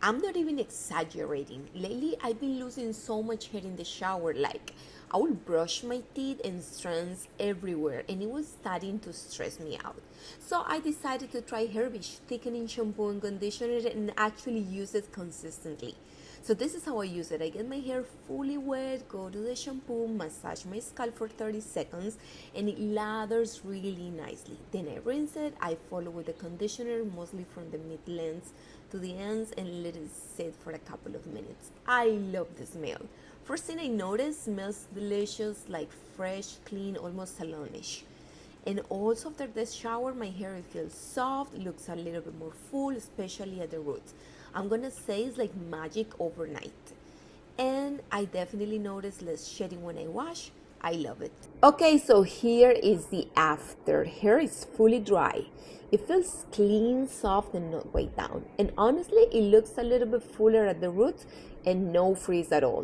I'm not even exaggerating. Lately, I've been losing so much hair in the shower. Like, I would brush my teeth and strands everywhere, and it was starting to stress me out. So I decided to try Herbishh thickening shampoo and conditioner and actually use it consistently. So this is how I use it. I get my hair fully wet, go to the shampoo, massage my scalp for 30 seconds, and it lathers really nicely. Then I rinse it. I follow with the conditioner, mostly from the mid-lengths to the ends, and let it sit for a couple of minutes. I love the smell. First thing I notice, smells delicious, like fresh, clean, almost salonish. And also after the shower, my hair feels soft, looks a little bit more full, especially at the roots. I'm gonna say it's like magic overnight. And I definitely notice less shedding when I wash. I love it. Okay, so here is the after. Hair is fully dry. It feels clean, soft, and not weighed down. And honestly, it looks a little bit fuller at the roots and no frizz at all.